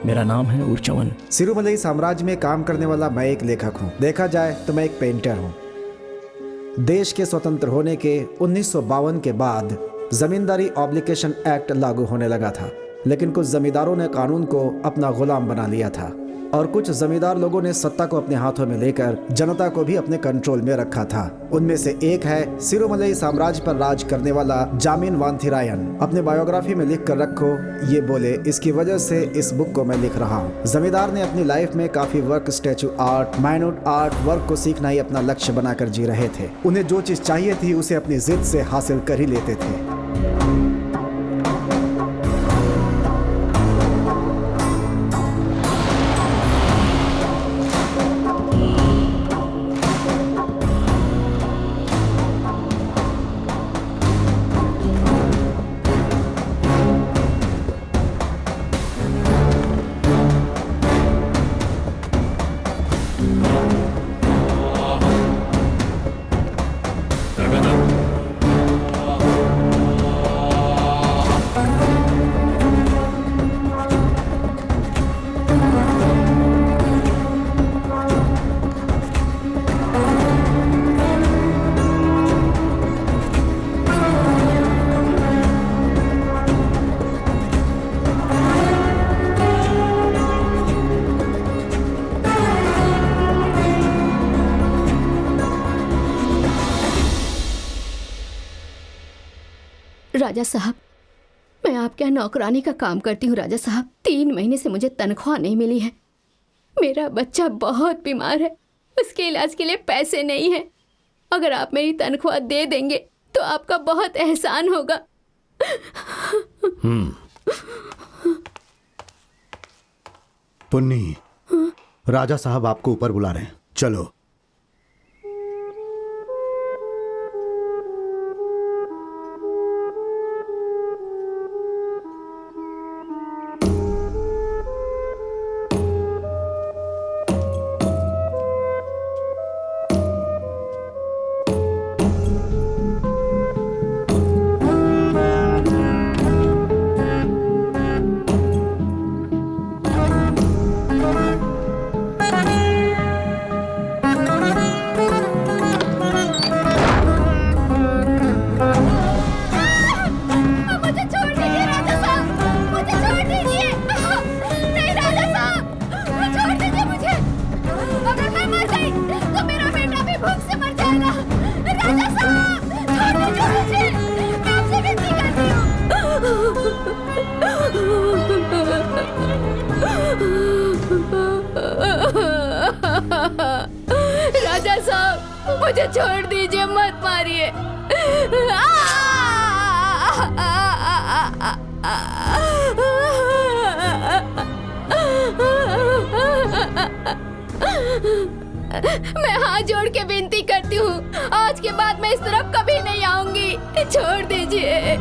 मेरा नाम है उर्चवन। सिरुमलई साम्राज्य में काम करने वाला मैं एक लेखक हूँ। देखा जाए तो मैं एक पेंटर हूँ। देश के स्वतंत्र होने के 1952 के बाद जमींदारी ऑब्लिगेशन एक्ट लागू होने लगा था, लेकिन कुछ जमींदारों ने कानून को अपना गुलाम बना लिया था और कुछ जमींदार लोगों ने सत्ता को अपने हाथों में लेकर जनता को भी अपने कंट्रोल में रखा था। उनमें से एक है सिरुमलई साम्राज्य पर राज करने वाला जामिन वांथिरायन। अपने बायोग्राफी में लिख कर रखो, ये बोले, इसकी वजह से इस बुक को मैं लिख रहा हूँ। जमींदार ने अपनी लाइफ में काफी work, statue art, minute art work को सीखना ही अपना लक्ष्य बनाकर जी रहे थे। उन्हें जो चीज चाहिए थी उसे अपनी जिद से हासिल कर ही लेते थे। राजा साहब, मैं आपके यहाँ नौकरानी का काम करती हूँ। राजा साहब, 3 महीने से मुझे तनख्वाह नहीं मिली है। मेरा बच्चा बहुत बीमार है, उसके इलाज के लिए पैसे नहीं है। अगर आप मेरी तनख्वाह दे देंगे तो आपका बहुत एहसान होगा। पुन्नी, राजा साहब आपको ऊपर बुला रहे हैं, चलो। राजा साहब, मुझे छोड़ दीजिए, मत मारिए। मैं हाथ जोड़ के विनती करती हूँ, आज के बाद मैं इस तरफ कभी नहीं आऊंगी। छोड़ दीजिए।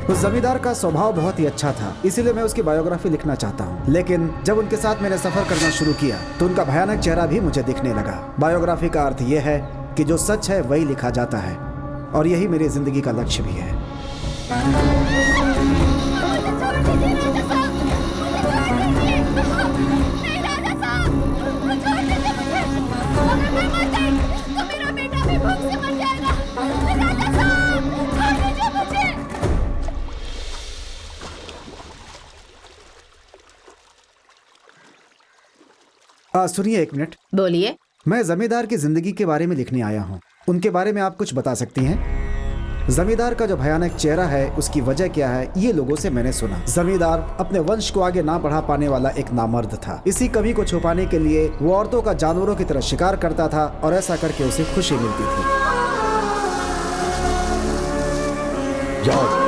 उस जमींदार का स्वभाव बहुत ही अच्छा था, इसीलिए मैं उसकी बायोग्राफी लिखना चाहता हूँ। लेकिन जब उनके साथ मैंने सफर करना शुरू किया तो उनका भयानक चेहरा भी मुझे दिखने लगा। बायोग्राफी का अर्थ यह है कि जो सच है वही लिखा जाता है, और यही मेरी जिंदगी का लक्ष्य भी है। सुनिए, एक मिनट। बोलिए। मैं जमींदार की जिंदगी के बारे में लिखने आया हूँ। उनके बारे में आप कुछ बता सकती हैं? जमींदार का जो भयानक चेहरा है उसकी वजह क्या है, ये लोगों से मैंने सुना। जमींदार अपने वंश को आगे ना बढ़ा पाने वाला एक नामर्द था। इसी कमी को छुपाने के लिए वो औरतों का जानवरों की तरह शिकार करता था और ऐसा करके उसे खुशी मिलती थी। जाओ।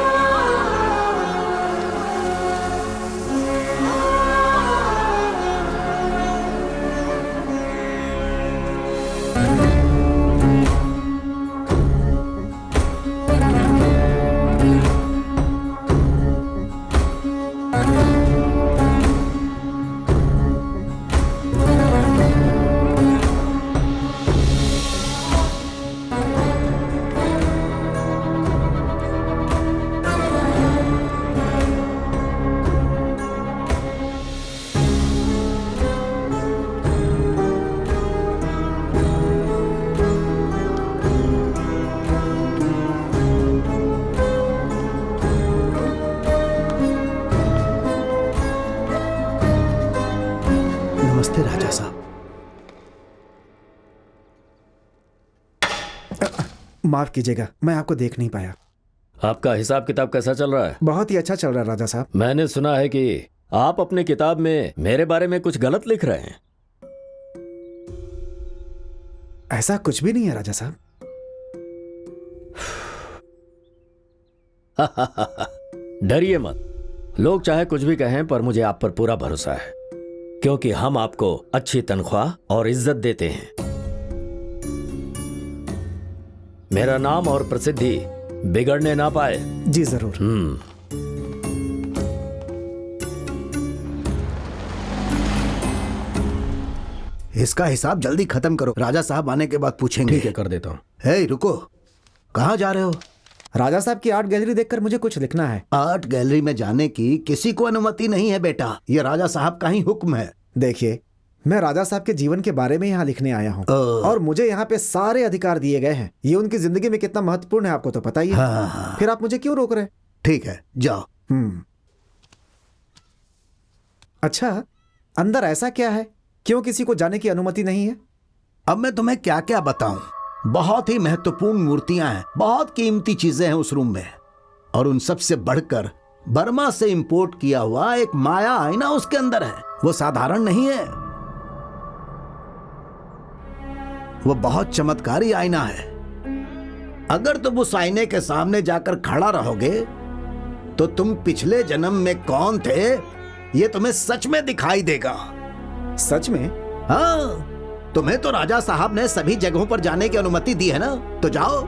माफ कीजिएगा, मैं आपको देख नहीं पाया। आपका हिसाब किताब कैसा चल रहा है? बहुत ही अच्छा चल रहा है राजा साहब। मैंने सुना है कि आप अपनी किताब में मेरे बारे में कुछ गलत लिख रहे हैं। ऐसा कुछ भी नहीं है राजा साहब। डरिए मत, लोग चाहे कुछ भी कहें पर मुझे आप पर पूरा भरोसा है, क्योंकि हम आपको अच्छी तनख्वाह और इज्जत देते हैं। मेरा नाम और प्रसिद्धि बिगड़ने ना पाए। जी जरूर। इसका हिसाब जल्दी खत्म करो, राजा साहब आने के बाद पूछेंगे। ठीक है, कर देता हूँ। हे रुको, कहाँ जा रहे हो? राजा साहब की आर्ट गैलरी देखकर मुझे कुछ लिखना है। आर्ट गैलरी में जाने की किसी को अनुमति नहीं है बेटा, ये राजा साहब का ही हुक्म है। देखिए, मैं राजा साहब के जीवन के बारे में यहाँ लिखने आया हूँ और मुझे यहाँ पे सारे अधिकार दिए गए हैं। ये उनकी जिंदगी में कितना महत्वपूर्ण है आपको तो पता ही है। हाँ। फिर आप मुझे क्यों रोक रहे हैं? ठीक है, जाओ। अच्छा, अंदर ऐसा क्या है, क्यों किसी को जाने की अनुमति नहीं है? अब मैं तुम्हें क्या क्या बताऊं। बहुत ही महत्वपूर्ण मूर्तियां हैं, बहुत कीमती चीजें हैं उस रूम में, और उन सब से बढ़कर बर्मा से इंपोर्ट किया हुआ एक माया आईना उसके अंदर है। वो साधारण नहीं है, वो बहुत चमत्कारी आईना है। अगर तुम उस आईने के सामने जाकर खड़ा रहोगे तो तुम पिछले जन्म में कौन थे ये तुम्हें सच में दिखाई देगा। सच में? हाँ, तुम्हें तो राजा साहब ने सभी जगहों पर जाने की अनुमति दी है ना, तो जाओ।